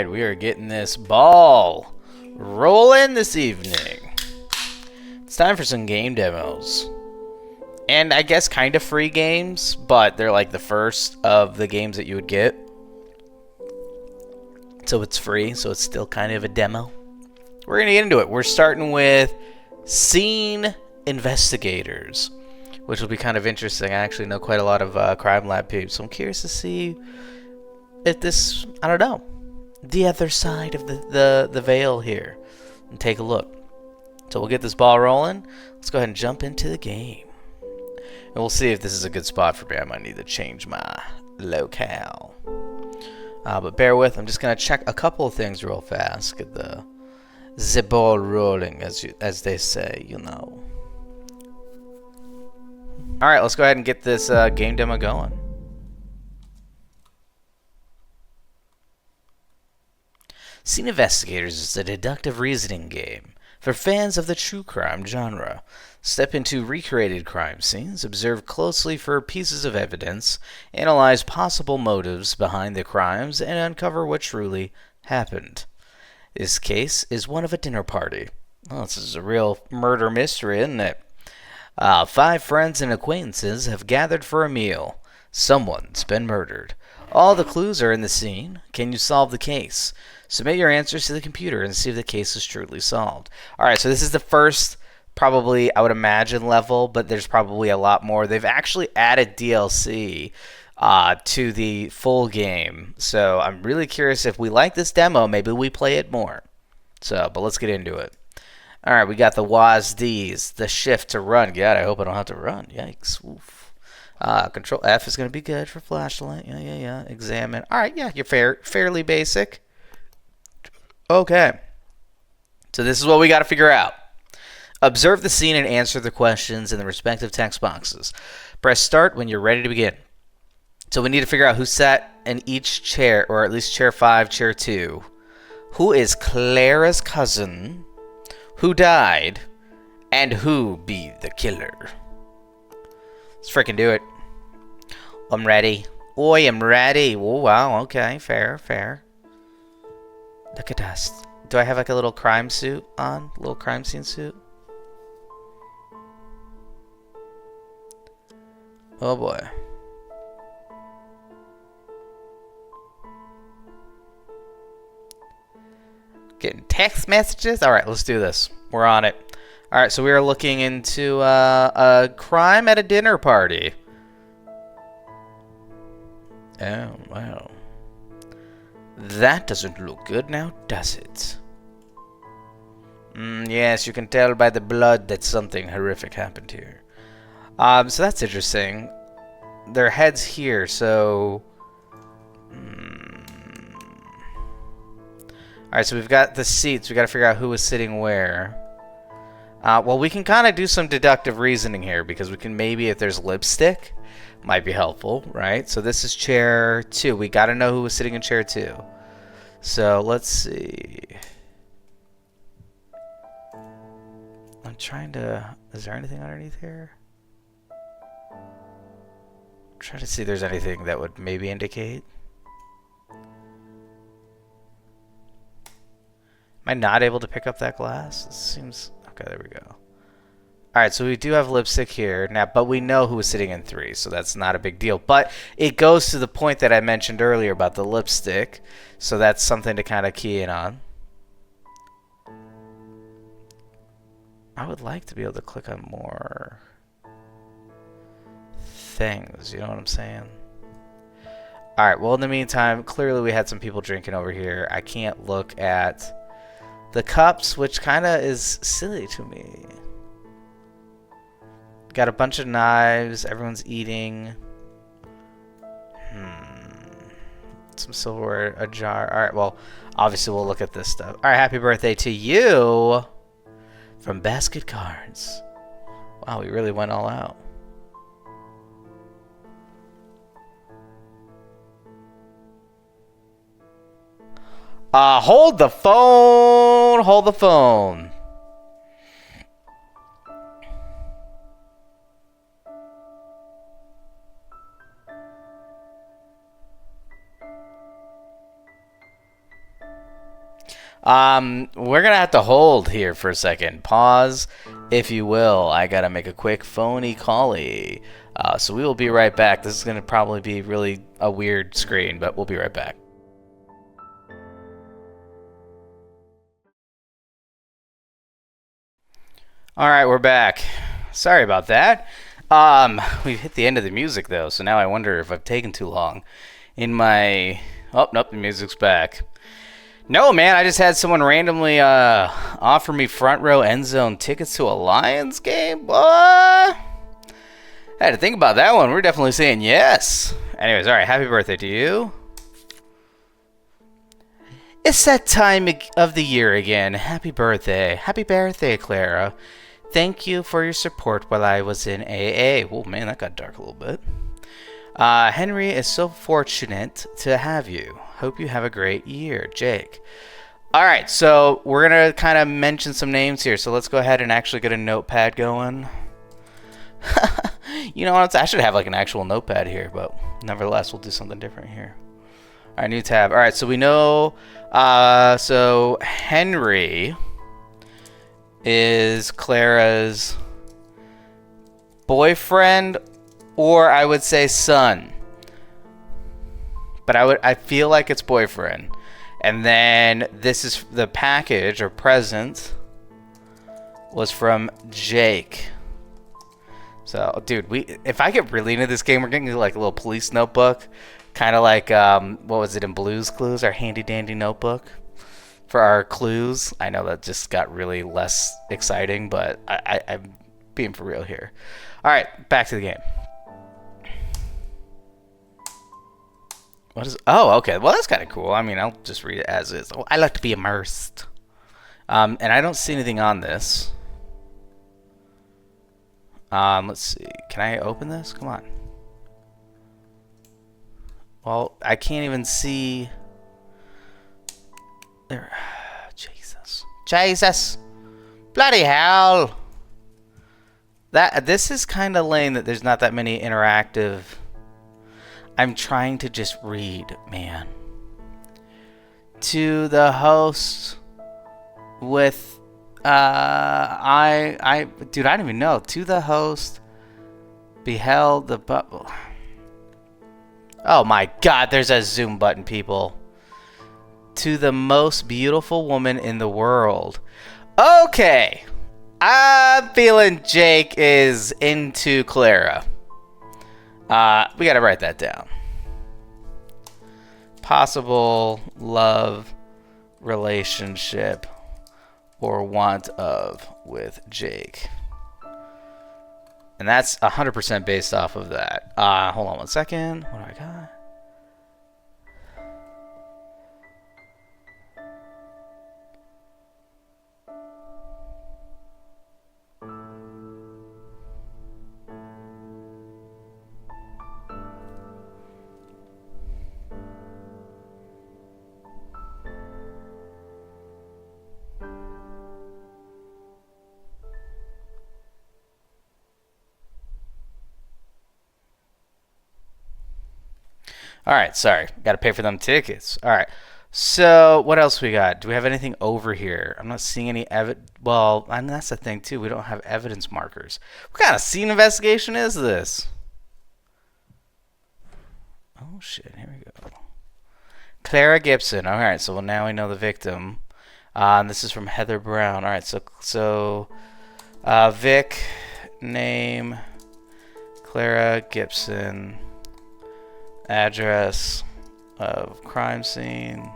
We are getting this ball rolling this evening. It's time for some game demos. And I guess kind of free games, but they're like the first of the games that you would get. So it's free, so it's still kind of a demo. We're going to get into it. We're starting with Scene Investigators, which will be kind of interesting. I actually know quite a lot of Crime Lab peeps, so I'm curious to see if this, I don't know, the other side of the veil here and take a look. So we'll get this ball rolling. Let's go ahead and jump into the game. And we'll see if this is a good spot for me. I might need to change my locale. But bear with, I'm just going to check a couple of things real fast. Get the ball rolling, as they say, you know. Alright, let's go ahead and get this game demo going. Scene Investigators is a deductive reasoning game for fans of the true crime genre. Step into recreated crime scenes, observe closely for pieces of evidence, analyze possible motives behind the crimes, and uncover what truly happened. This case is one of a dinner party. Oh, this is a real murder mystery, isn't it? 5 friends and acquaintances have gathered for a meal. Someone's been murdered. All the clues are in the scene. Can you solve the case? Submit your answers to the computer and see if the case is truly solved. Alright, so this is the first, probably, I would imagine, level, but there's probably a lot more. They've actually added DLC to the full game. So I'm really curious if we like this demo, maybe we play it more. But let's get into it. Alright, we got the WASDs, the shift to run. God, I hope I don't have to run. Yikes. Oof. Control F is going to be good for flashlight. Yeah. Examine. Alright, yeah, you're fairly basic. Okay. So this is what we got to figure out. Observe the scene and answer the questions in the respective text boxes. Press start when you're ready to begin. So we need to figure out who sat in each chair, or at least chair 5, chair 2. Who is Clara's cousin? Who died? And who be the killer? Let's freaking do it. I'm ready. I am ready. Oh, wow. Okay. Fair. Look at us. Do I have like a little crime suit on? A little crime scene suit? Oh boy. Getting text messages? Alright, let's do this. We're on it. Alright, so we are looking into a crime at a dinner party. Oh, wow. That doesn't look good now, does it? Yes, you can tell by the blood that something horrific happened here. So that's interesting. Their head's here, so... Alright, so we've got the seats. We've got to figure out who was sitting where. Well, we can kind of do some deductive reasoning here, because we can maybe, if there's lipstick, might be helpful, right? So this is chair 2. We got to know who was sitting in chair 2. So let's see. I'm trying to... Is there anything underneath here? I'm trying to see if there's anything that would maybe indicate. Am I not able to pick up that glass? It seems... Okay, there we go. Alright, so we do have lipstick here now, but we know who was sitting in 3, so that's not a big deal. But it goes to the point that I mentioned earlier about the lipstick, so that's something to kind of key in on. I would like to be able to click on more things, you know what I'm saying? Alright, well in the meantime, clearly we had some people drinking over here. I can't look at the cups, which kind of is silly to me. Got a bunch of knives. Everyone's eating. Some silverware, a jar. Alright, well, obviously we'll look at this stuff. Alright, happy birthday to you from Basket Cards. Wow, we really went all out. Hold the phone. Hold the phone. We're gonna have to hold here for a second. Pause, if you will. I gotta make a quick phony call-y. So we will be right back. This is gonna probably be really a weird screen, but we'll be right back. Alright, we're back. Sorry about that. We've hit the end of the music though, so now I wonder if I've taken too long in my... Oh, nope, the music's back. No, man, I just had someone randomly offer me front row end zone tickets to a Lions game. What? I had to think about that one. We're definitely saying yes. Anyways, alright, happy birthday to you. It's that time of the year again. Happy birthday. Happy birthday, Clara. Thank you for your support while I was in AA. Oh, man, that got dark a little bit. Henry is so fortunate to have you. Hope you have a great year, Jake. Alright, so we're going to kind of mention some names here. So let's go ahead and actually get a notepad going. You know what? I should have like an actual notepad here, but nevertheless, we'll do something different here. Alright, new tab. Alright, so we know... so Henry is Clara's boyfriend, or I would say son. But I feel like it's boyfriend. And then this is the package or present was from Jake. So, dude, if I get really into this game, we're getting like a little police notebook, kind of like what was it in Blue's Clues, our handy dandy notebook for our clues. I know that just got really less exciting, but I'm being for real here. All right, back to the game. What is? Oh, okay. Well, that's kind of cool. I mean, I'll just read it as is. Oh, I like to be immersed. And I don't see anything on this. Let's see. Can I open this? Come on. Well, I can't even see. There. Jesus. Bloody hell. This is kind of lame that there's not that many interactive. I'm trying to just read, man. To the host with dude, I don't even know. To the host beheld the bubble. Oh my god, there's a zoom button, people. To the most beautiful woman in the world. Okay. I'm feeling Jake is into Clara. We gotta write that down. Possible love relationship or want of with Jake. And that's 100% based off of that. Hold on one second. What do I got? Alright, sorry. Gotta pay for them tickets. Alright. So, what else we got? Do we have anything over here? I'm not seeing any well, and that's the thing, too. We don't have evidence markers. What kind of scene investigation is this? Oh, shit. Here we go. Clara Gibson. Alright, so now we know the victim. And this is from Heather Brown. Alright, so Vic, name, Clara Gibson. Address of crime scene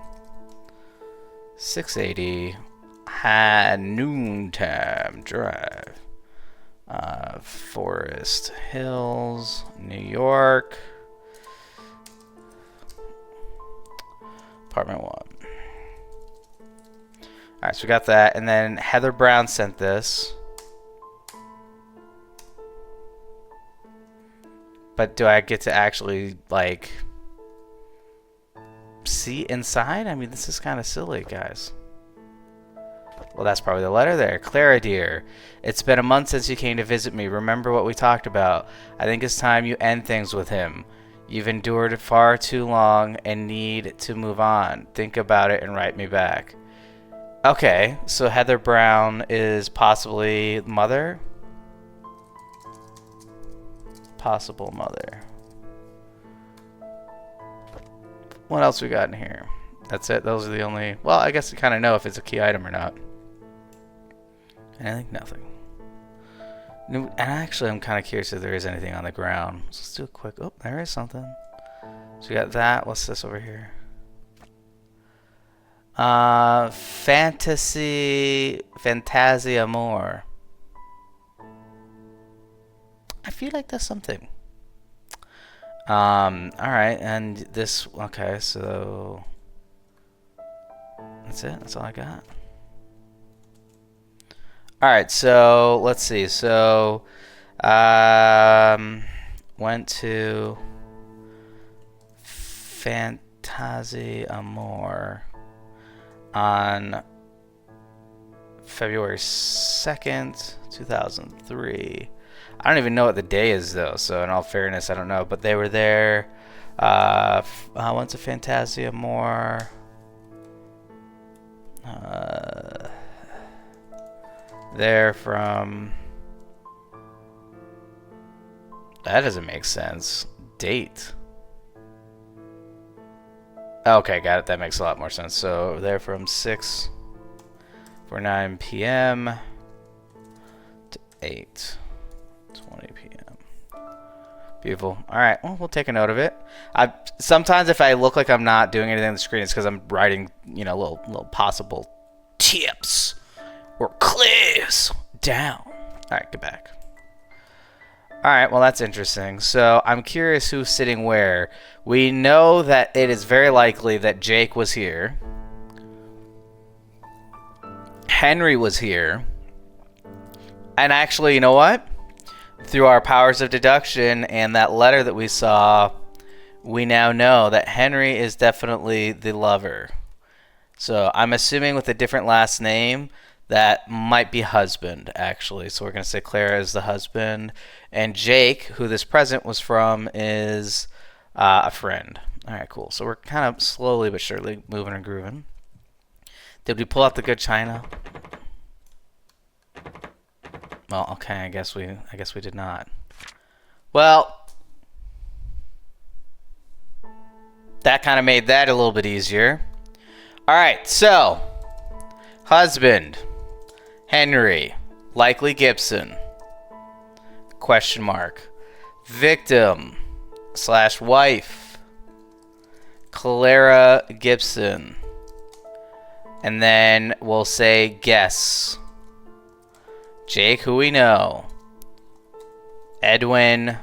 680 High Noontime Drive, Forest Hills, New York, apartment 1. Alright, so we got that, and then Heather Brown sent this. But do I get to actually, like, see inside? I mean, this is kind of silly, guys. Well, that's probably the letter there. Clara, dear, it's been a month since you came to visit me. Remember what we talked about. I think it's time you end things with him. You've endured far too long and need to move on. Think about it and write me back. Okay, so Heather Brown is possibly mother? Possible mother. What else we got in here? That's it? Those are the only... Well, I guess you kind of know if it's a key item or not. I think nothing. And actually, I'm kind of curious if there is anything on the ground. So let's do a quick... Oh, there is something. So we got that. What's this over here? Fantasia More. I feel like that's something. Alright, and this... Okay, so... That's it? That's all I got? Alright, so... Let's see. So... Went to... Fantasia More on February 2nd, 2003. I don't even know what the day is, though, so in all fairness, I don't know. But they were there. I went to Fantasia More. There from... That doesn't make sense. Date. Okay, got it. That makes a lot more sense. So they're from 6 for 9 p.m. to 8:20 p.m. Beautiful. All right. Well, we'll take a note of it. Sometimes if I look like I'm not doing anything on the screen, it's because I'm writing, you know, little possible tips or clues down. All right, get back. All right, well, that's interesting. So I'm curious who's sitting where. We know that it is very likely that Jake was here. Henry was here. And actually, you know what? Through our powers of deduction and that letter that we saw, we now know that Henry is definitely the lover. So I'm assuming with a different last name, that might be husband, actually. So we're going to say Clara is the husband. And Jake, who this present was from, is a friend. All right, cool. So we're kind of slowly but surely moving and grooving. Did we pull out the good china? Well, okay, I guess we did not. Well, that kind of made that a little bit easier. All right, so husband. Henry, likely Gibson, question mark. Victim / wife, Clara Gibson. And then we'll say guess. Jake, who we know. Edwin,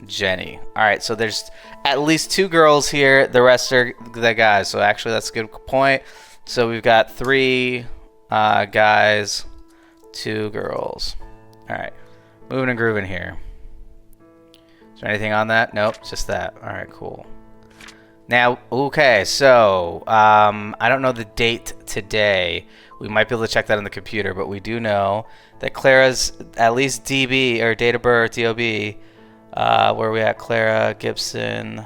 Jenny. Alright, so there's at least 2 girls here. The rest are the guys. So actually, that's a good point. So we've got 3 guys. 2 girls. Alright. Moving and grooving here. Is there anything on that? Nope, just that. Alright, cool. Now, okay, so I don't know the date today. We might be able to check that on the computer, but we do know that Clara's at least DB, or date of birth, DOB, where are we at? Clara Gibson.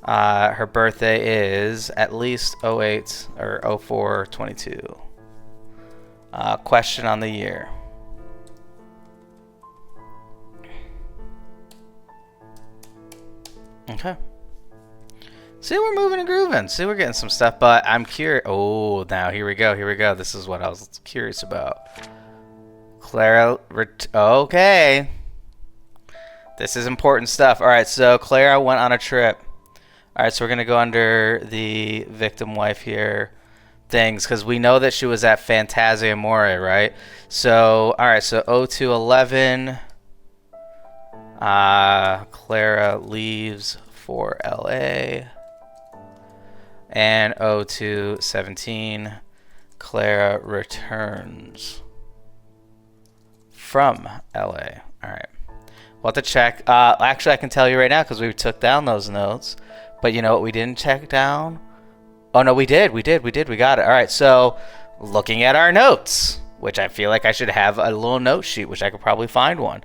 Her birthday is at least 08 or 04/22. Question on the year. Okay. See, we're moving and grooving. See, we're getting some stuff, but I'm curious. Oh, now here we go. Here we go. This is what I was curious about. Clara. Okay. This is important stuff. All right, so Clara went on a trip. All right, so we're going to go under the victim wife here. Things, because we know that she was at Fantasia More, right? So, all right, so 02/11, Clara leaves for LA, and 02/17, Clara returns from LA. All right, we'll have to check. Actually, I can tell you right now because we took down those notes, but you know what we didn't check down? Oh, no, we did. We got it. All right, so looking at our notes, which I feel like I should have a little note sheet, which I could probably find one.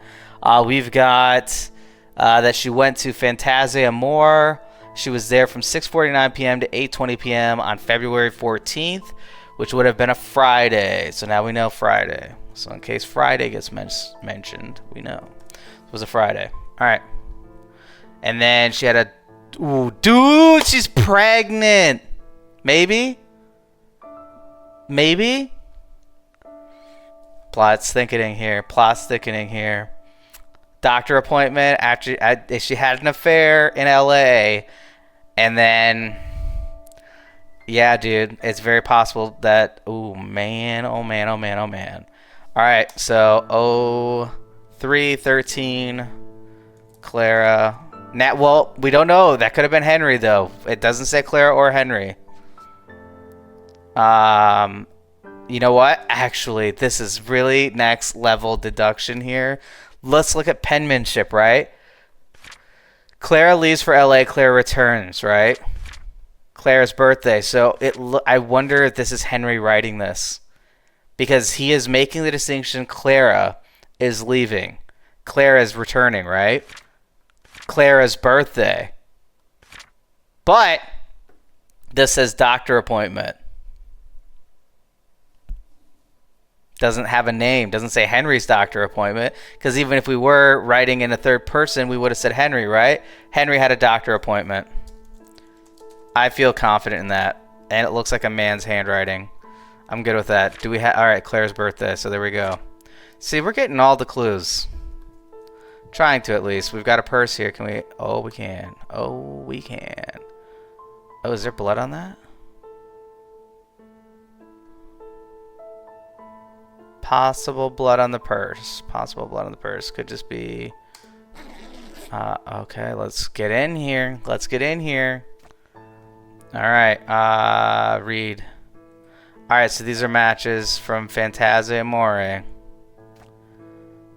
We've got that she went to Fantasia More. She was there from 6:49 p.m. to 8:20 p.m. on February 14th. which would have been a Friday. So now we know Friday. So in case Friday gets mentioned, we know it was a Friday. All right. And then she had a... Ooh, dude, she's pregnant. Maybe? Maybe? Plot's thickening here. Plot's thickening here. Doctor appointment after she had an affair in LA. And then... Yeah, dude. It's very possible that... Oh, man. Oh, man. Oh, man. Oh, man. All right. So, 0313... Clara. Well, we don't know. That could have been Henry, though. It doesn't say Clara or Henry. You know what? Actually, this is really next level deduction here. Let's look at penmanship, right? Clara leaves for LA. Clara returns, right? Clara's birthday. So I wonder if this is Henry writing this, because he is making the distinction. Clara is leaving. Clara is returning, right? Clara's birthday. But this says doctor appointment. Doesn't have a name. Doesn't say Henry's doctor appointment. Because even if we were writing in a third person, we would have said Henry, right? Henry had a doctor appointment. I feel confident in that. And it looks like a man's handwriting. I'm good with that. Do we have... All right, Claire's birthday. So there we go. See, we're getting all the clues. Trying to, at least. We've got a purse here. Can we... Oh, we can. Oh, we can. Oh, is there blood on that? Possible blood on the purse. Possible blood on the purse. Could just be... okay, let's get in here. Let's get in here. Alright, read. Alright, so these are matches from Fantasia Amore.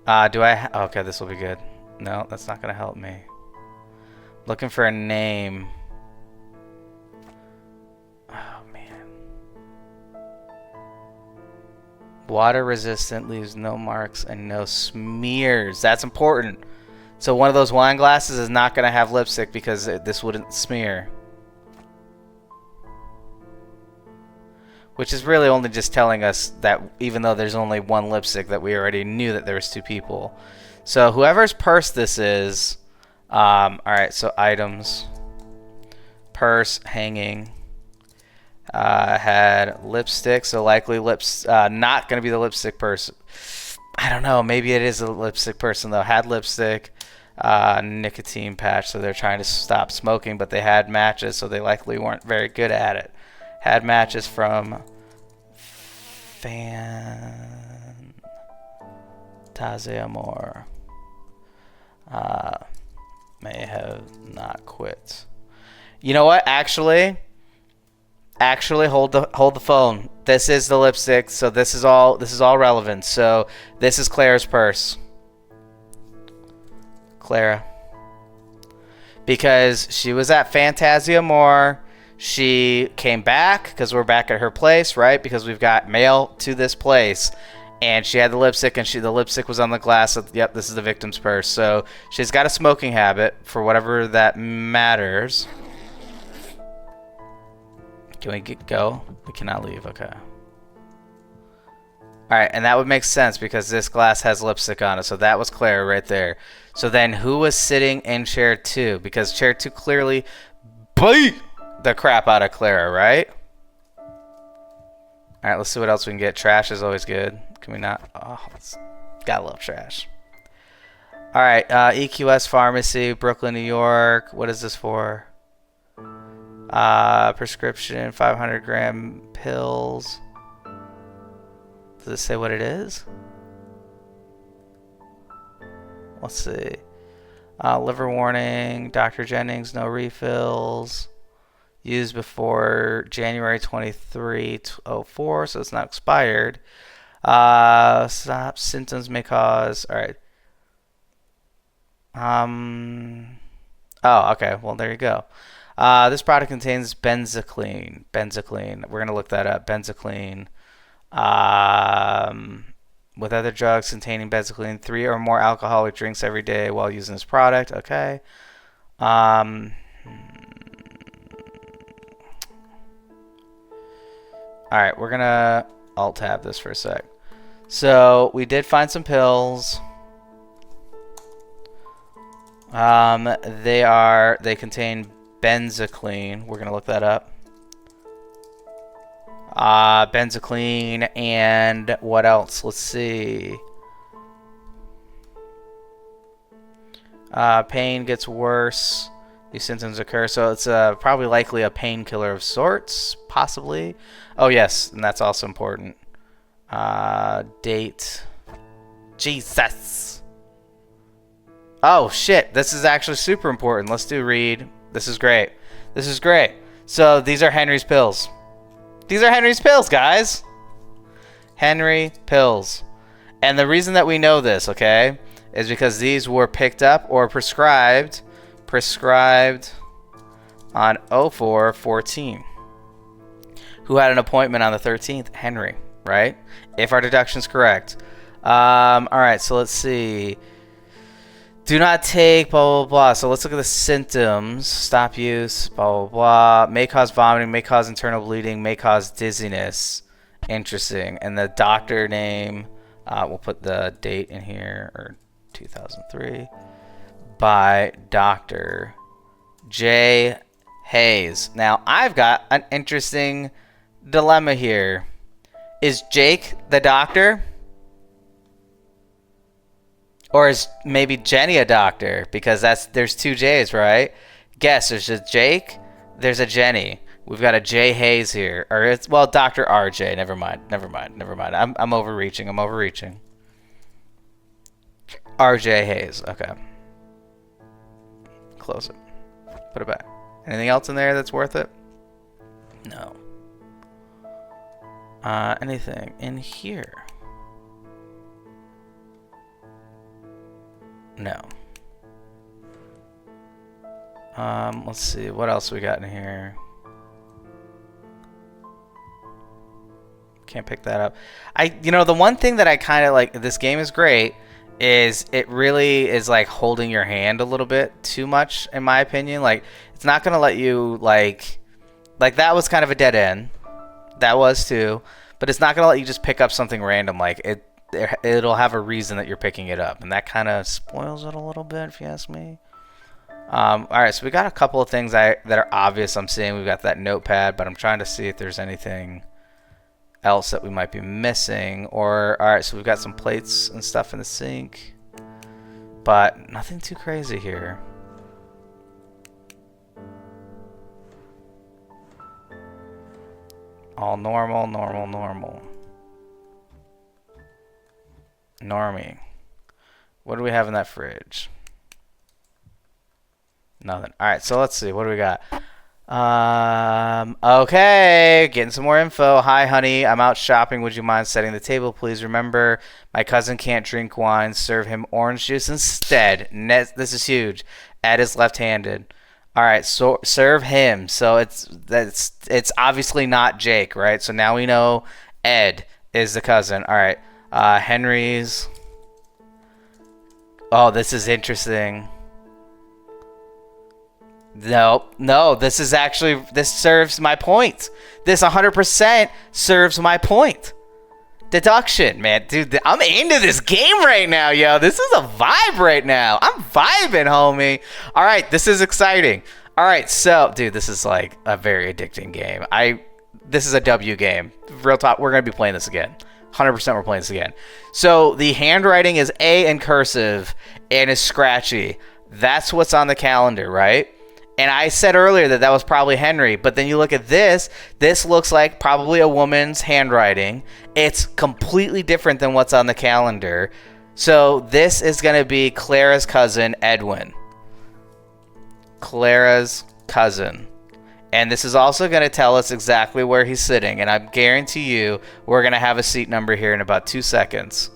Do I... Okay, this will be good. No, that's not going to help me. Looking for a name. Oh, man. Water resistant, leaves no marks and no smears. That's important. So one of those wine glasses is not going to have lipstick because this wouldn't smear. Which is really only just telling us that even though there's only one lipstick, that we already knew that there was two people. So whoever's purse this is... Alright, so items. Purse, hanging. Had lipstick, so likely lips... not going to be the lipstick person. I don't know, maybe it is a lipstick person though. Had lipstick. Nicotine patch, so they're trying to stop smoking, but they had matches, so they likely weren't very good at it. Had matches from Fantasia Amore. May have not quit. You know what? Actually, hold the phone. This is the lipstick, so this is all relevant. So this is Claire's purse. Clara, because she was at Fantasia Amore. She came back because we're back at her place, right? Because we've got mail to this place. And she had the lipstick, and the lipstick was on the glass. Of, yep, this is the victim's purse. So she's got a smoking habit, for whatever that matters. Can we go? We cannot leave. Okay. Alright, and that would make sense because this glass has lipstick on it. So that was Claire right there. So then who was sitting in chair 2? Because chair 2 clearly beat the crap out of Clara, right? Alright, let's see what else we can get. Trash is always good. Can we not? Oh, gotta love trash. Alright, EQS Pharmacy, Brooklyn, New York. What is this for? Prescription, 500 gram pills. Does it say what it is? Let's see. Liver warning, Dr. Jennings, no refills. Used before January 23, 04, so it's not expired. Stop symptoms may cause. All right. Oh, okay. Well, there you go. This product contains benzocaine. We're gonna look that up. Benzocaine. With other drugs containing benzocaine, 3 or more alcoholic drinks every day while using this product. Okay. Alright, we're gonna alt-tab this for a sec. So, we did find some pills. They contain benzocaine. We're gonna look that up. Benzocaine and what else? Let's see. Pain gets worse. These symptoms occur, so it's probably likely a painkiller of sorts, possibly. Oh yes, and that's also important. Date. Jesus. Oh shit, this is actually super important. Let's do read. This is great. This is great. So these are Henry's pills. These are Henry's pills, guys. Henry pills. And the reason that we know this, okay, is because these were picked up or prescribed on 04/14. Who had an appointment on the 13th? Henry, right? If our deduction's correct. All right, so let's see. Do not take, blah, blah, blah. So let's look at the symptoms. Stop use, blah, blah, blah. May cause vomiting, may cause internal bleeding, may cause dizziness. Interesting. And the doctor name, we'll put the date in here, or 2003, by Dr. J. Hayes. Now, I've got an interesting dilemma here. Is Jake the doctor? Or is maybe Jenny a doctor? Because there's two J's, right? Guess, there's a Jake, there's a Jenny. We've got a J. Hayes here. Or it's, well, Dr. RJ. Never mind. I'm overreaching. RJ Hayes. Okay. Close it. Put it back. Anything else in there that's worth it? No. Anything in here? No. Let's see. What else we got in here? Can't pick that up. The one thing that I kind of like, this game is great, is it really is like holding your hand a little bit too much, in my opinion. Like, it's not going to let you, like that was kind of a dead end. That was too. But it's not going to let you just pick up something random. Like, it'll have a reason that you're picking it up. And that kind of spoils it a little bit, if you ask me. Alright, so we got a couple of things that are obvious I'm seeing. We've got that notepad, but I'm trying to see if there's anything else that we might be missing. Alright, so we've got some plates and stuff in the sink. But nothing too crazy here. All normal. Normie. What do we have in that fridge? Nothing. Alright, so let's see. What do we got? Okay. Getting some more info. Hi, honey. I'm out shopping. Would you mind setting the table, please? Remember, my cousin can't drink wine. Serve him orange juice instead. This is huge. Ed is left-handed. Alright, so serve him. So it's obviously not Jake, right? So now we know Ed is the cousin. Alright. Henry's. Oh, this is interesting. No, this serves my point. This 100% serves my point. Deduction, man. Dude, I'm into this game right now, yo. This is a vibe right now. I'm vibing, homie. All right, this is exciting. All right, so, dude, this is like a very addicting game. This is a W game. Real talk, we're going to be playing this again. 100% we're playing this again. So the handwriting is A in cursive and is scratchy. That's what's on the calendar, right? And I said earlier that was probably Henry, but then you look at this. This looks like probably a woman's handwriting. It's completely different than what's on the calendar. So this is going to be Clara's cousin, Edwin. Clara's cousin. And this is also going to tell us exactly where he's sitting. And I guarantee you we're going to have a seat number here in about 2 seconds.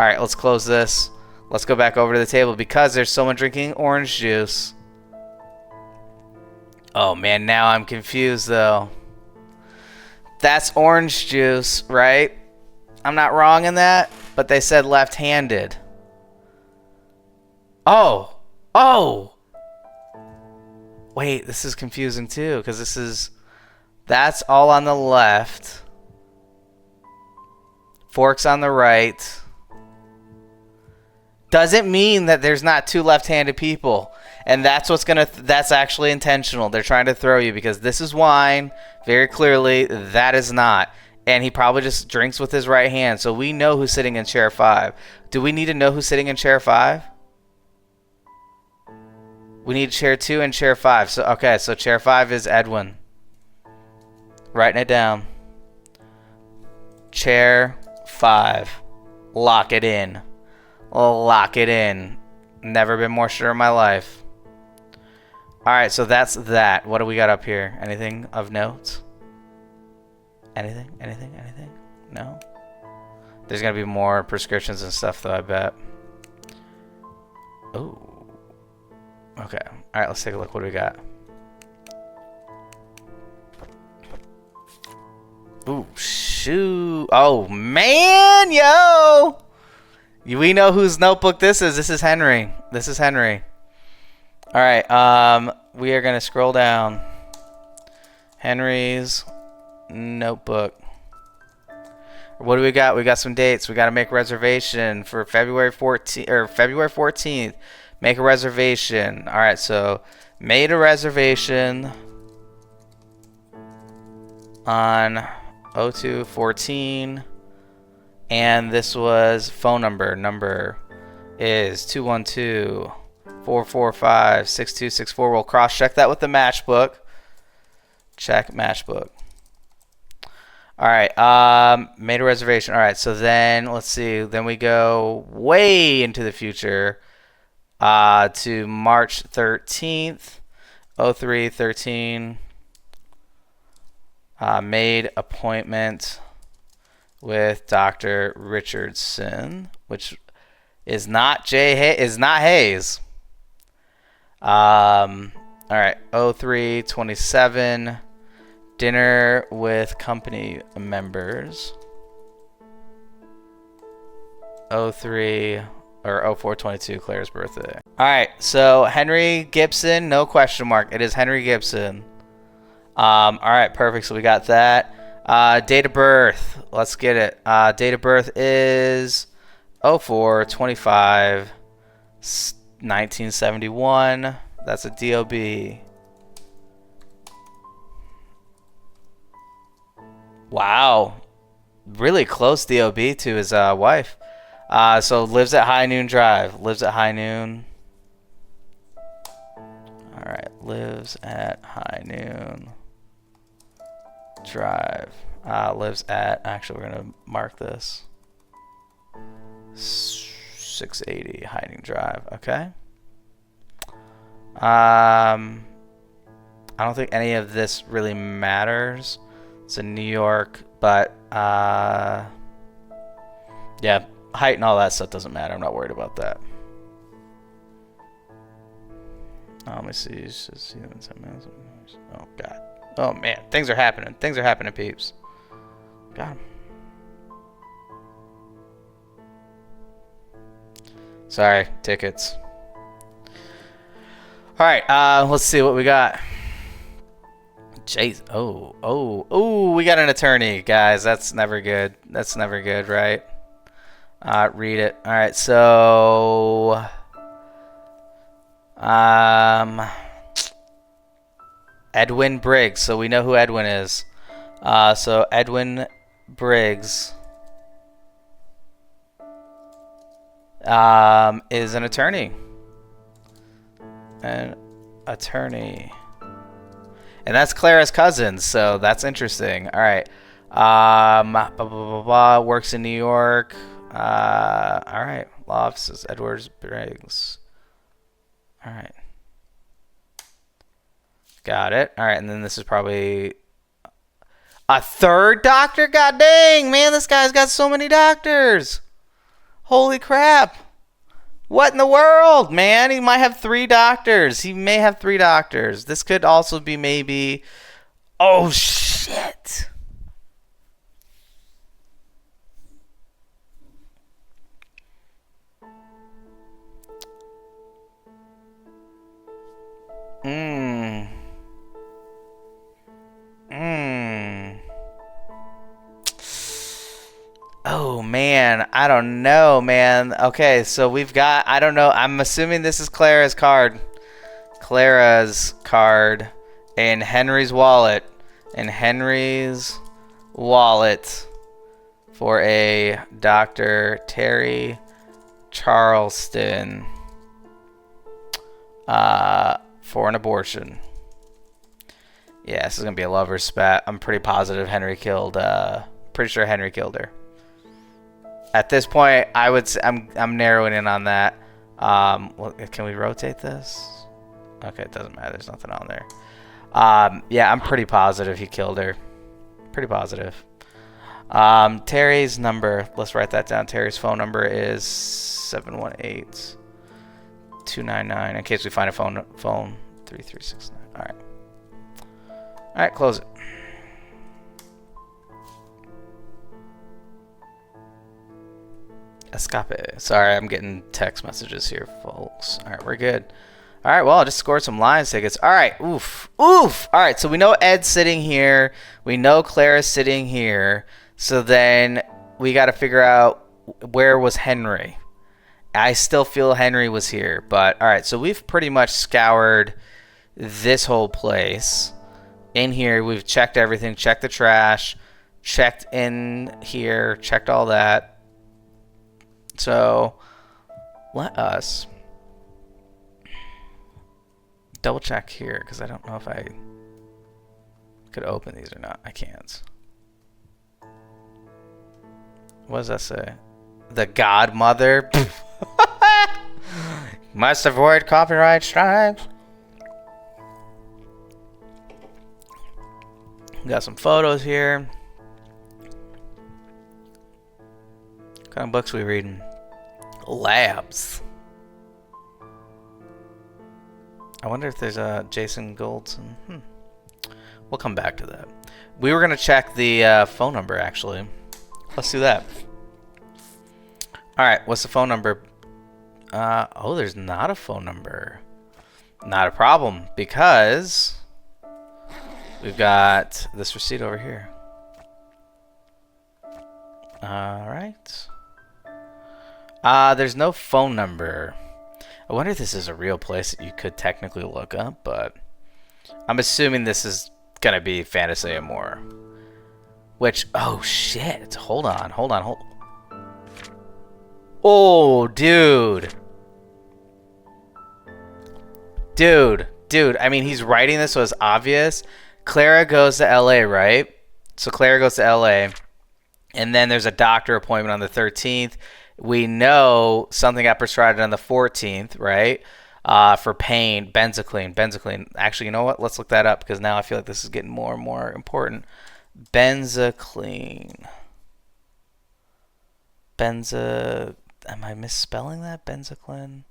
All right, let's close this. Let's go back over to the table because there's someone drinking orange juice. Oh, man, now I'm confused, though. That's orange juice, right? I'm not wrong in that, but they said left-handed. Oh! Wait, this is confusing, too, because that's all on the left. Forks on the right. Doesn't mean that there's not two left-handed people. And that's what's gonna. That's actually intentional. They're trying to throw you because this is wine, very clearly. That is not. And he probably just drinks with his right hand. So we know who's sitting in chair 5. Do we need to know who's sitting in chair 5? We need chair 2 and chair 5. So okay, so chair 5 is Edwin. Writing it down. Chair 5. Lock it in. Lock it in. Never been more sure in my life. Alright, so that's that. What do we got up here? Anything of note? Anything? Anything? Anything? No? There's gonna be more prescriptions and stuff though, I bet. Ooh. Okay. Alright, let's take a look. What do we got? Ooh, shoot. Oh, man, yo! We know whose notebook this is. This is Henry. This is Henry. Alright, we are going to scroll down. Henry's notebook. What do we got? We got some dates. We got to make a reservation for February 14th or February 14th. Make a reservation. Alright, so made a reservation on 0214, and this was phone number is 212-445-6264. We'll cross check that with the matchbook. Check matchbook. All right, made a reservation. All right, so then let's see, then we go way into the future to March 13th, 0313. Made appointment with Dr. Richardson, which is not Hayes. All right, 0327. Dinner with company members. 0422, Claire's birthday. All right, so Henry Gibson, no question mark. It is Henry Gibson. All right, perfect. So we got that. Date of birth. Let's get it. Date of birth is 04/25/1971. That's a DOB. Wow, really close DOB to his wife. So lives at High Noon Drive. Lives at High Noon. All right, lives at High Noon Drive. Lives at, actually we're gonna mark this, 680 High Noon Drive. Okay. I don't think any of this really matters. It's in New York, but yeah, height and all that stuff doesn't matter. I'm not worried about that. Let me see. Oh god. Oh man, things are happening. Things are happening, peeps. Got him. Sorry, tickets. All right, let's see what we got. Jeez. Oh, we got an attorney, guys. That's never good. That's never good, right? Read it. All right, so Edwin Briggs. So we know who Edwin is. So Edwin Briggs is an attorney. And that's Clara's cousin, so that's interesting. All right. Works in New York. All right. Law offices, Edwards Briggs. All right. Got it. All right, and then this is probably a third doctor? God dang, man, this guy's got so many doctors. Holy crap. What in the world, man? He might have 3 doctors. He may have 3 doctors. This could also be maybe... Oh, shit. Oh man, I don't know, man. Okay, so we've got, I don't know. I'm assuming this is Clara's card. Clara's card in Henry's wallet. In Henry's wallet for a Dr. Terry Charleston for an abortion. Yeah, this is gonna be a lover's spat. I'm pretty positive Henry killed. Pretty sure Henry killed her. At this point, I'm narrowing in on that. Well, can we rotate this? Okay, it doesn't matter. There's nothing on there. Yeah, I'm pretty positive he killed her. Pretty positive. Terry's number. Let's write that down. Terry's phone number is 718-299. In case we find a phone 3369. All right. All right, close it. Escape. Sorry, I'm getting text messages here, folks. All right, we're good. All right, well, I just scored some Lions tickets. All right, oof. All right, so we know Ed's sitting here. We know Clara's sitting here. So then we got to figure out where was Henry. I still feel Henry was here. But, all right, so we've pretty much scoured this whole place. In here, we've checked everything. Checked the trash. Checked in here. Checked all that. So let us double check here because I don't know if I could open these or not. I can't. What does that say? The Godmother. Must avoid copyright strikes. Got some photos here. What kind of books we reading? Labs. I wonder if there's a Jason Goldson. We'll come back to that. We were gonna check the phone number actually. Let's do that. All right, what's the phone number? Oh, there's not a phone number. Not a problem because we've got this receipt over here. All right. There's no phone number. I wonder if this is a real place that you could technically look up, but I'm assuming this is gonna be Fantasy Amore. Which, oh shit! Hold on. Oh, dude. I mean, he's writing this, so it's obvious. Clara goes to LA, right? So Clara goes to LA, and then there's a doctor appointment on the 13th. We know something got prescribed on the 14th, right? For pain, benzocaine. Actually, you know what? Let's look that up because now I feel like this is getting more and more important. Benzocaine. Am I misspelling that? Benzocaine?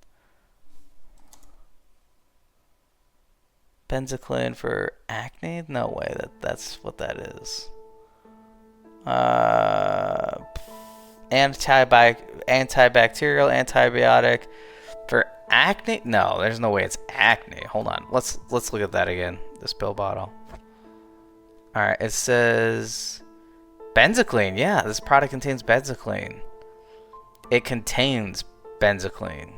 Benzocaine for acne? No way. That's what that is. Antibacterial, antibiotic for acne? No, there's no way it's acne. Hold on. Let's look at that again. This pill bottle. All right, it says benzocaine. Yeah, this product contains benzocaine. It contains benzocaine.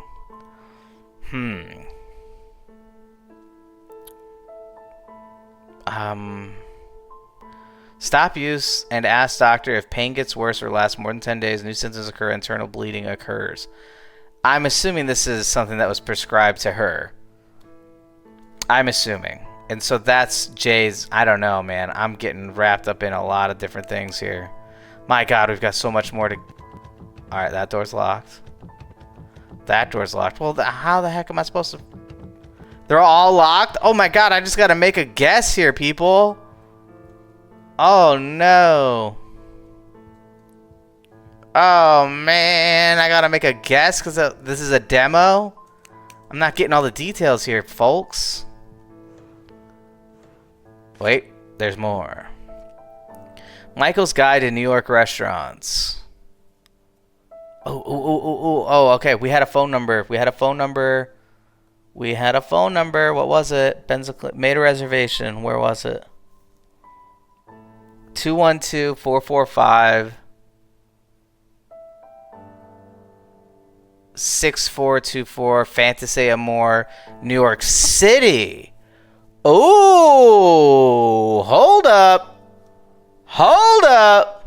Stop use and ask doctor if pain gets worse or lasts more than 10 days, new symptoms occur, internal bleeding occurs. I'm assuming this is something that was prescribed to her. I'm assuming. And so that's Jay's, I don't know, man. I'm getting wrapped up in a lot of different things here. My God, we've got so much more to... All right, that door's locked. That door's locked. Well, how the heck am I supposed to... They're all locked? Oh my God, I just got to make a guess here, people. Oh no. Oh man, I gotta make a guess because this is a demo. I'm not getting all the details here, folks. Wait, there's more. Michael's Guide to New York Restaurants. Oh, okay. We had a phone number. What was it? Benzocaine. Made a reservation. Where was it? 212-445. 6424 Fantasy Amore, New York City. Oh, hold up. Hold up.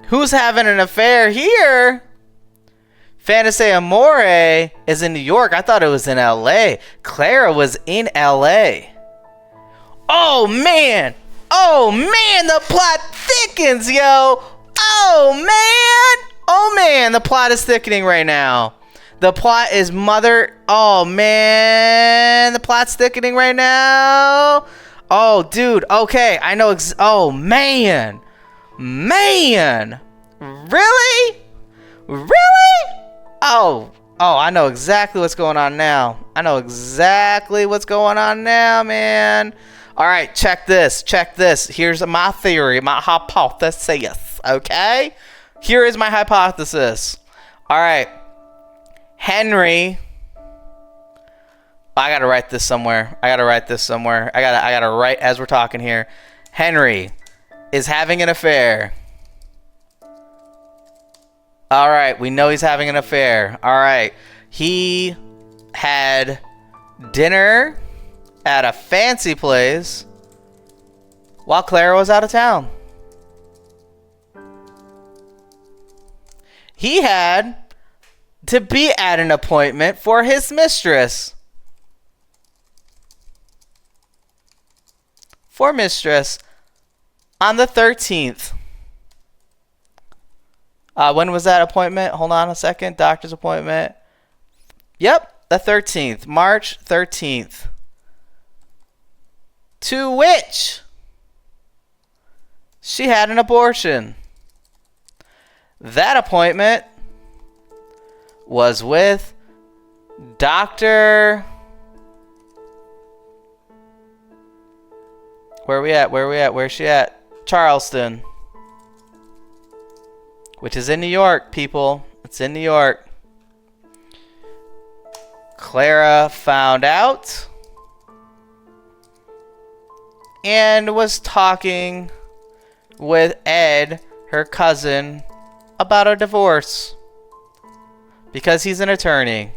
Who's having an affair here? Fantasy Amore is in New York. I thought it was in LA. Clara was in LA. Oh, man. Oh, man. The plot thickens, yo. Oh, man. Oh, man. The plot is thickening right now. The plot is Oh, man. The plot's thickening right now. Oh, dude. Okay. I know. Oh, man. Man. Really? Really? Oh, I know exactly what's going on now. I know exactly what's going on now, man. All right, check this. Check this. Here's my theory, my hypothesis, okay? Here is my hypothesis. All right. Henry. I got to write this somewhere. I got to write as we're talking here. Henry is having an affair. All right, we know he's having an affair. All right, he had dinner at a fancy place while Clara was out of town. He had to be at an appointment for his mistress. On the 13th. When was that appointment? Hold on a second. Doctor's appointment. Yep, the 13th. March 13th. To which she had an abortion. That appointment was with Dr. Where are we at? Where's she at? Charleston. Which is in New York, people. It's in New York. Clara found out and was talking with Ed, her cousin, about a divorce because he's an attorney.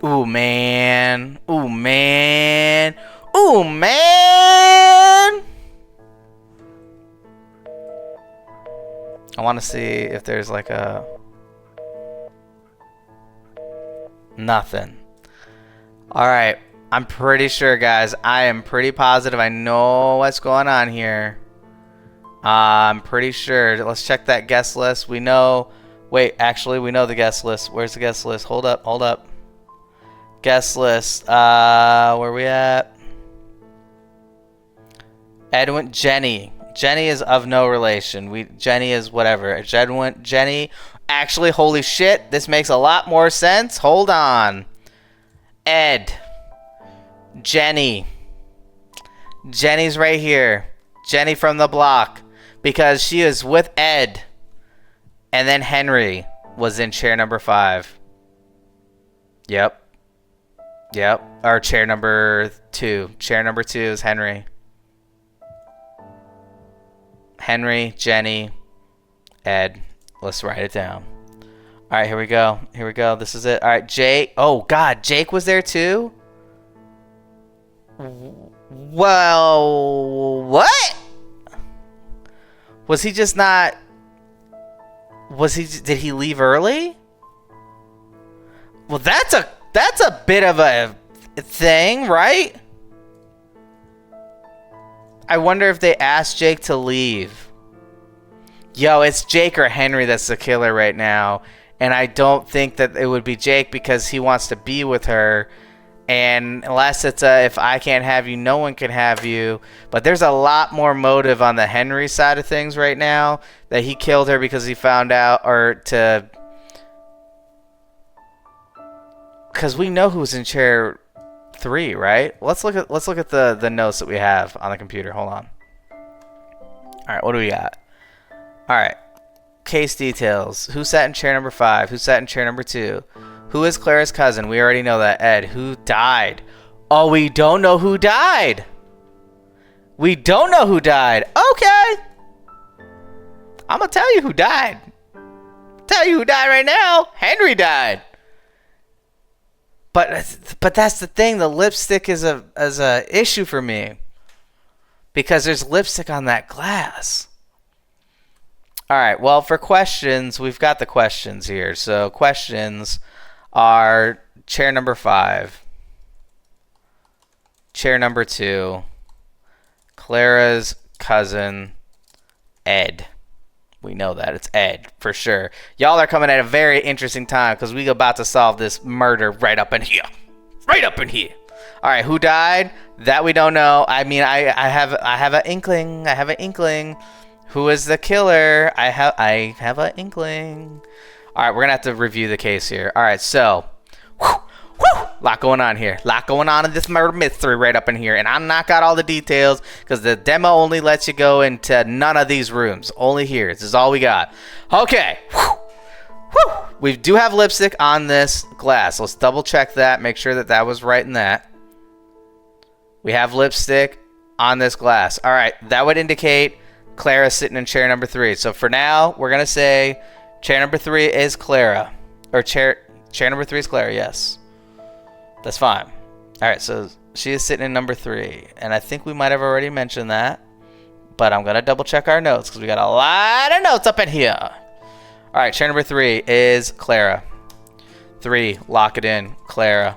Ooh, man. Ooh, man. Ooh, man. I want to see if there's like a... Nothing. Alright. I'm pretty sure, guys. I am pretty positive I know what's going on here. I'm pretty sure. Let's check that guest list. We know... Wait, actually, we know the guest list. Where's the guest list? Hold up. Guest list. Where we at? Edwin, Jenny. Jenny is of no relation. Jenny is whatever. Jenny. Actually, holy shit, this makes a lot more sense. Hold on. Ed. Jenny. Jenny's right here. Jenny from the block. Because she is with Ed. And then Henry was in chair number 5. Yep. Or chair number 2. Chair number 2 is Henry. Henry, Jenny, Ed. Let's write it down. All right, here we go. This is it. All right, Jake. Oh, God. Jake was there too? Well, what? Was he just not... Did he leave early? Well, that's a bit of a thing, right? I wonder if they asked Jake to leave. Yo, it's Jake or Henry that's the killer right now. And I don't think that it would be Jake because he wants to be with her. And unless it's if I can't have you, no one can have you. But there's a lot more motive on the Henry side of things right now. That he killed her because he found out, because we know who's in chair 3, right? Let's look at the notes that we have on the computer. Hold on. All right, what do we got? All right, case details. Who sat in chair number 5? Who sat in chair number 2? Who is Clara's cousin? We already know that. Ed. Who died? Oh, we don't know who died. We don't know who died. Okay. I'm going to tell you who died. Tell you who died right now. Henry died. But that's the thing. The lipstick is a issue for me. Because there's lipstick on that glass. All right. Well, for questions, we've got the questions here. So questions are chair number 5. Chair number 2. Clara's cousin, Ed. We know that. It's Ed, for sure. Y'all are coming at a very interesting time because we're about to solve this murder right up in here. Right up in here. All right, who died? That we don't know. I mean, I have an inkling. I have an inkling. Who is the killer? I have an inkling. All right, we're going to have to review the case here. All right, so... lot going on here. Lot going on in this murder mystery right up in here. And I'm not got all the details because the demo only lets you go into none of these rooms. Only here. This is all we got. Okay. We do have lipstick on this glass. Let's double check that. Make sure that that was right in that. We have lipstick on this glass. All right. That would indicate Clara sitting in chair number 3. So for now, we're going to say chair number 3 is Clara. Or chair number 3 is Clara, yes. That's fine. All right, so she is sitting in number 3. And I think we might have already mentioned that. But I'm going to double check our notes because we got a lot of notes up in here. All right, chair number 3 is Clara. 3, lock it in, Clara.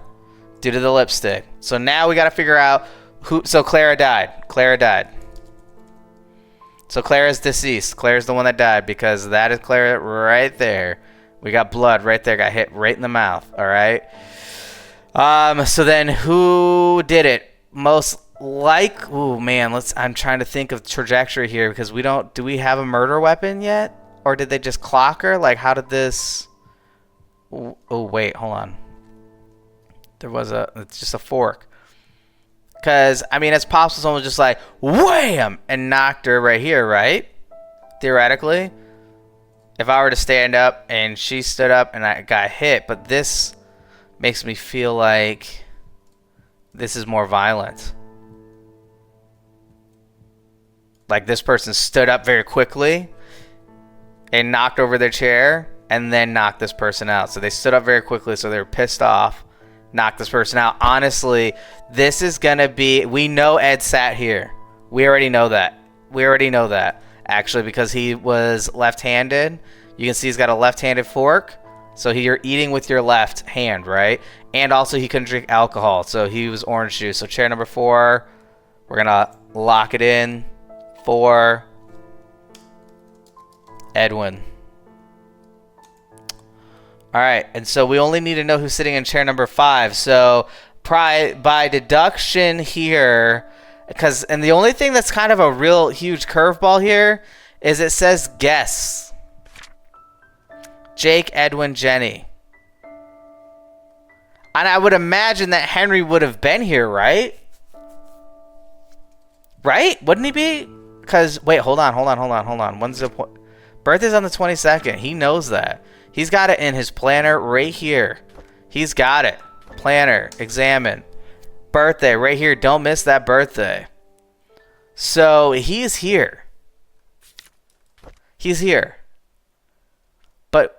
Due to the lipstick. So now we got to figure out who... So Clara died. Clara died. So Clara's deceased. Clara's the one that died because that is Clara right there. We got blood right there. Got hit right in the mouth. All right. So then who did it? Most like, oh man, I'm trying to think of trajectory here because do we have a murder weapon yet? Or did they just clock her? Like, how did this, oh wait, hold on. It's just a fork. Because, I mean, it's possible someone just like, wham, and knocked her right here, right? Theoretically. If I were to stand up and she stood up and I got hit, but this makes me feel like this is more violent. Like this person stood up very quickly and knocked over their chair and then knocked this person out. So they stood up very quickly, so they were pissed off, knocked this person out. Honestly, this is going to be... We know Ed sat here. We already know that. Actually, because he was left-handed. You can see he's got a left-handed fork. So you're eating with your left hand, right? And also he couldn't drink alcohol, so he was orange juice. So chair number 4, we're going to lock it in for Edwin. All right, and so we only need to know who's sitting in chair number 5. So by deduction here, and the only thing that's kind of a real huge curveball here is it says guess. Jake, Edwin, Jenny. And I would imagine that Henry would have been here, right? Right? Wouldn't he be? Because, wait, hold on. When's the birthday's on the 22nd. He knows that. He's got it in his planner right here. He's got it. Planner, examine. Birthday, right here. Don't miss that birthday. So, he's here. He's here. But...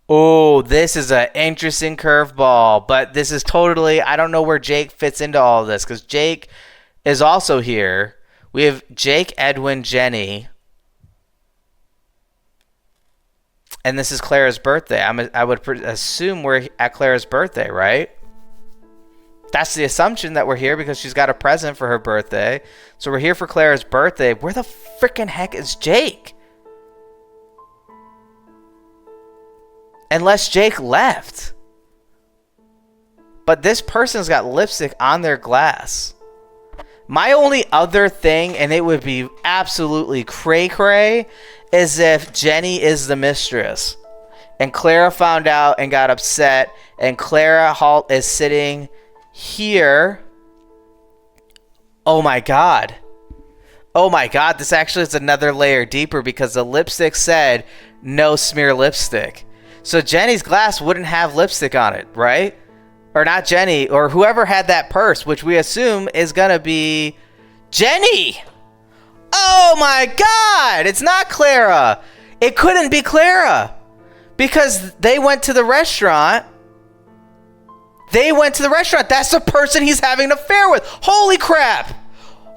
Oh, this is an interesting curveball, but this is totally, I don't know where Jake fits into all of this, because Jake is also here. We have Jake, Edwin, Jenny, and this is Clara's birthday. I would assume we're at Clara's birthday, right? That's the assumption that we're here because she's got a present for her birthday. So we're here for Clara's birthday. Where the freaking heck is Jake? Unless Jake left. But this person's got lipstick on their glass. My only other thing, and it would be absolutely cray-cray, is if Jenny is the mistress. And Clara found out and got upset. And Clara Halt is sitting here. Oh my god. Oh my god, this actually is another layer deeper because the lipstick said no smear lipstick. So Jenny's glass wouldn't have lipstick on it, right? Or not Jenny, or whoever had that purse, which we assume is gonna be Jenny. Oh my God, it's not Clara. It couldn't be Clara because they went to the restaurant. That's the person he's having an affair with. Holy crap.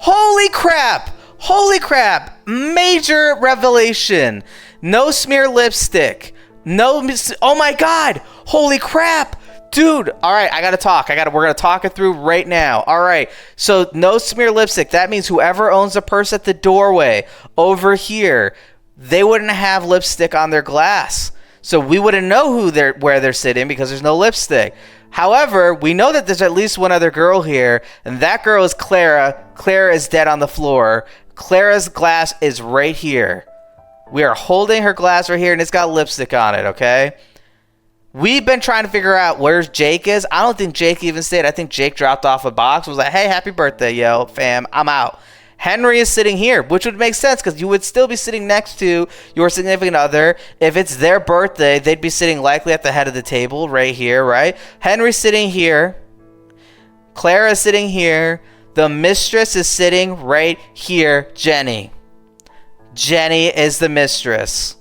Holy crap. Holy crap. Major revelation. No smear lipstick. Oh my God. Holy crap. Dude, all right, I gotta talk. We're gonna talk it through right now. All right, so no smear lipstick. That means whoever owns the purse at the doorway over here, they wouldn't have lipstick on their glass. So we wouldn't know where they're sitting because there's no lipstick. However, we know that there's at least one other girl here, and that girl is Clara. Clara is dead on the floor. Clara's glass is right here. We are holding her glass right here, and it's got lipstick on it, okay? We've been trying to figure out where Jake is. I don't think Jake even stayed. I think Jake dropped off a box, was like, hey, happy birthday, yo, fam, I'm out. Henry is sitting here, which would make sense because you would still be sitting next to your significant other. If it's their birthday, they'd be sitting likely at the head of the table right here, right? Henry's sitting here. Clara's sitting here. The mistress is sitting right here, Jenny. Jenny is the mistress.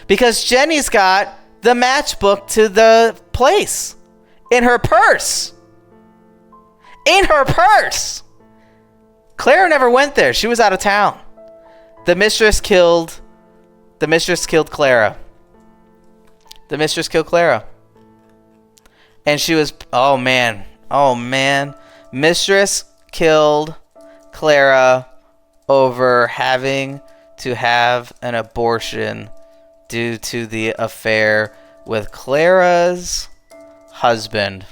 Because Jenny's got the matchbook to the place in her purse. In her purse. Clara never went there. She was out of town. The mistress killed Clara. The mistress killed Clara. And she was, oh man. Mistress killed Clara over having to have an abortion due to the affair with Clara's husband.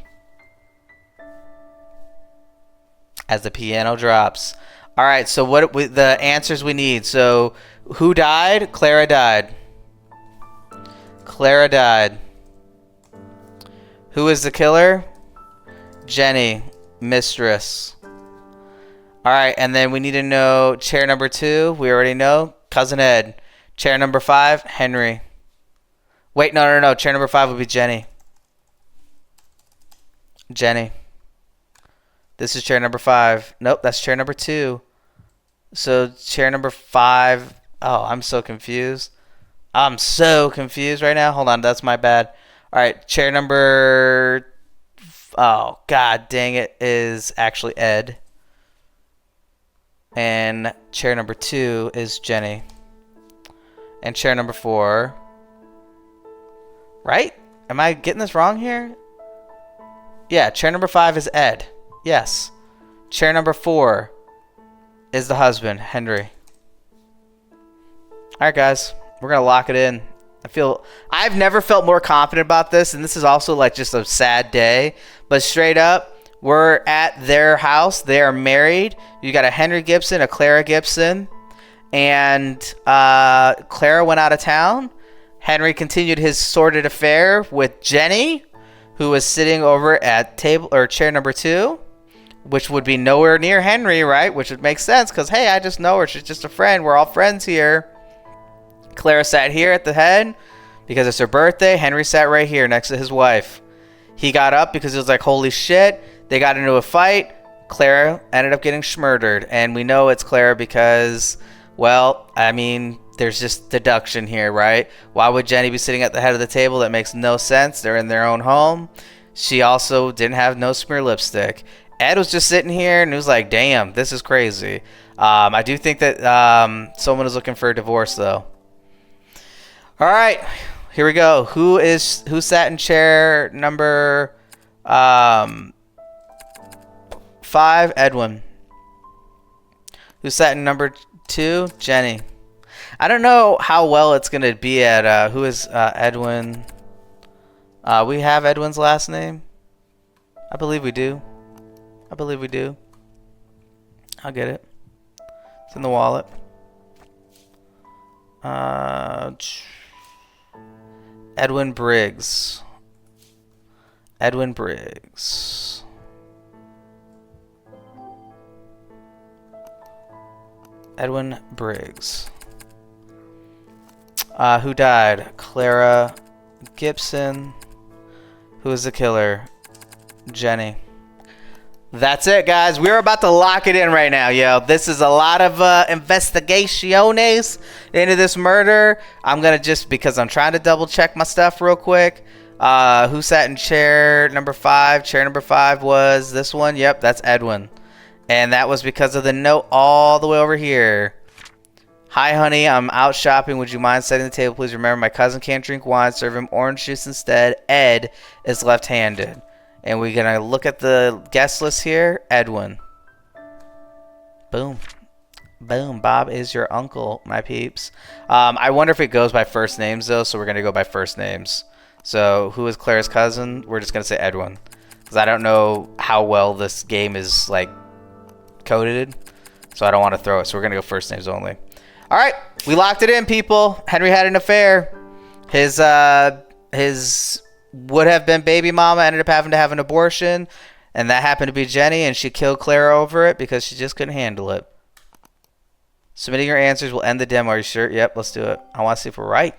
As the piano drops. All right, so the answers we need. So who died? Clara died. Clara died. Who is the killer? Jenny, mistress. All right, and then we need to know chair number 2. We already know. Cousin Ed. Chair number 5, Henry. Wait, no. Chair number 5 would be Jenny. Jenny. This is chair number 5. Nope, that's chair number 2. So chair number 5. Oh, I'm so confused. I'm so confused right now. Hold on, that's my bad. All right, chair number... Oh, god dang it, is actually Ed. And chair number 2 is Jenny. And chair number 4... Right? Am I getting this wrong here? Yeah, chair number 5 is Ed. Yes. Chair number 4 is the husband, Henry. Alright guys, we're gonna lock it in. I've never felt more confident about this, and this is also like just a sad day. But straight up, we're at their house. They are married. You got a Henry Gibson, a Clara Gibson, and Clara went out of town. Henry continued his sordid affair with Jenny, who was sitting over at chair number 2, which would be nowhere near Henry, right? Which would make sense because, hey, I just know her. She's just a friend. We're all friends here. Clara sat here at the head because it's her birthday. Henry sat right here next to his wife. He got up because he was like, holy shit. They got into a fight. Clara ended up getting schmurdered. And we know it's Clara because, well, I mean, there's just deduction here, right? Why would Jenny be sitting at the head of the table? That makes no sense. They're in their own home. She also didn't have no smear lipstick. Ed was just sitting here and he was like, damn, this is crazy. I do think that someone is looking for a divorce, though. All right, here we go. Who sat in chair number 5? Edwin. Who sat in number 2? Jenny. I don't know how well it's gonna be at who is Edwin. We have Edwin's last name. I believe we do. I'll get it. It's in the wallet. Edwin Briggs. Edwin Briggs. Edwin Briggs. Who died? Clara Gibson. Who is the killer? Jenny. That's it, guys. We're about to lock it in right now, yo. This is a lot of investigaciones into this murder. I'm going to just, because I'm trying to double check my stuff real quick. Who sat in chair number 5? Chair number 5 was this one. Yep, that's Edwin. And that was because of the note all the way over here. Hi, honey. I'm out shopping. Would you mind setting the table, please? Remember, my cousin can't drink wine. Serve him orange juice instead. Ed is left-handed. And we're going to look at the guest list here. Edwin. Boom. Boom. Bob is your uncle, my peeps. I wonder if it goes by first names, though. So we're going to go by first names. So who is Claire's cousin? We're just going to say Edwin. Because I don't know how well this game is, like, coded. So I don't want to throw it. So we're going to go first names only. All right. We locked it in, people. Henry had an affair. His would have been baby mama ended up having to have an abortion, and that happened to be Jenny, and she killed Claire over it because she just couldn't handle it. Submitting your answers will end the demo. Are you sure? Yep, let's do it. I want to see if we're right.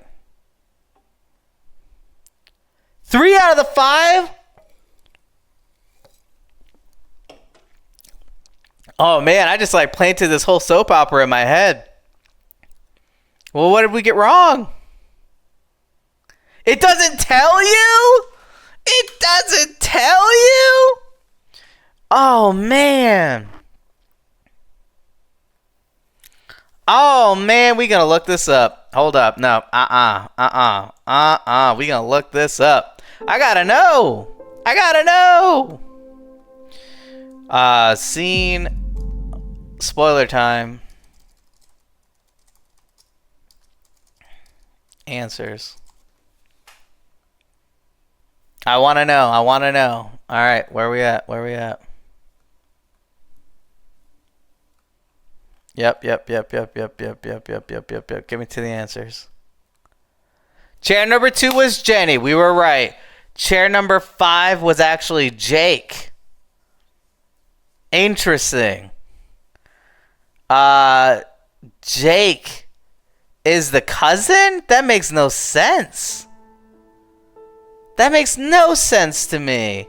3 out of the 5? Oh man, I just like planted this whole soap opera in my head. Well, what did we get wrong? It doesn't tell you? It doesn't tell you? Oh, man. Oh, man, we gonna look this up. Hold up. No. We gonna look this up. I gotta know. I gotta know. Scene. Spoiler time. Answers. I want to know. I want to know. All right, where we at? Where we at? Yep. Give me to the answers. Chair number 2 was Jenny. We were right. Chair number 5 was actually Jake. Interesting. Jake is the cousin? That makes no sense. That makes no sense to me.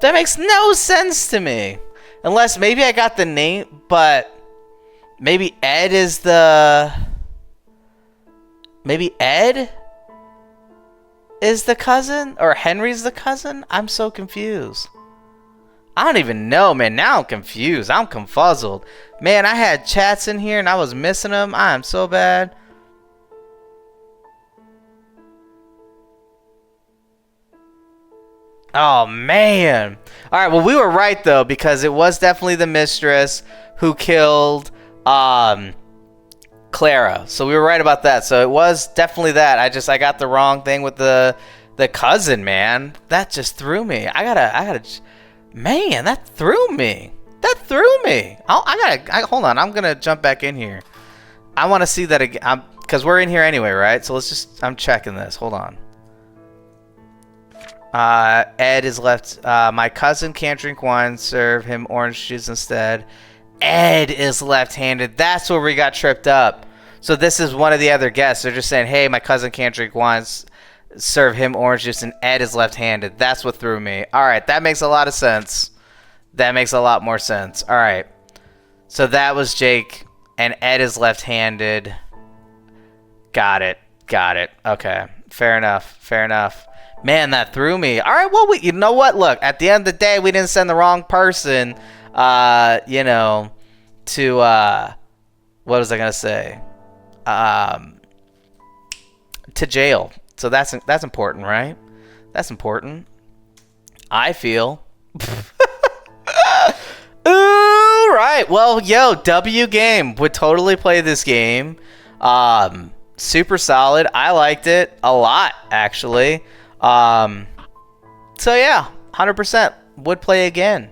That makes no sense to me. Unless maybe I got the name, but maybe Ed is the... Maybe Ed is the cousin? Or Henry's the cousin? I'm so confused. I don't even know, man. Now I'm confused. I'm confuzzled. Man, I had chats in here and I was missing them. I am so bad. Oh, man. All right, well, we were right, though, because it was definitely the mistress who killed Clara. So we were right about that. So it was definitely that. I got the wrong thing with the cousin, man. That just threw me. I gotta... Man, that threw me. That threw me. Hold on. I'm going to jump back in here. I want to see that again. Because we're in here anyway, right? So let's just... I'm checking this. Hold on. Ed is left. My cousin can't drink wine. Serve him orange juice instead. Ed is left-handed. That's where we got tripped up. So this is one of the other guests. They're just saying, hey, my cousin can't drink wine. Serve him orange juice, and Ed is left-handed. That's what threw me. All right, that makes a lot of sense. That makes a lot more sense. All right. So that was Jake, and Ed is left-handed. Got it. Okay. Fair enough. Man, that threw me. All right, well, you know what? Look, at the end of the day, we didn't send the wrong person, to, what was I going to say? To jail. So that's important, right? That's important. I feel. Ooh, right. Well, yo, W game. Would totally play this game. Super solid. I liked it a lot, actually. So yeah, 100% would play again.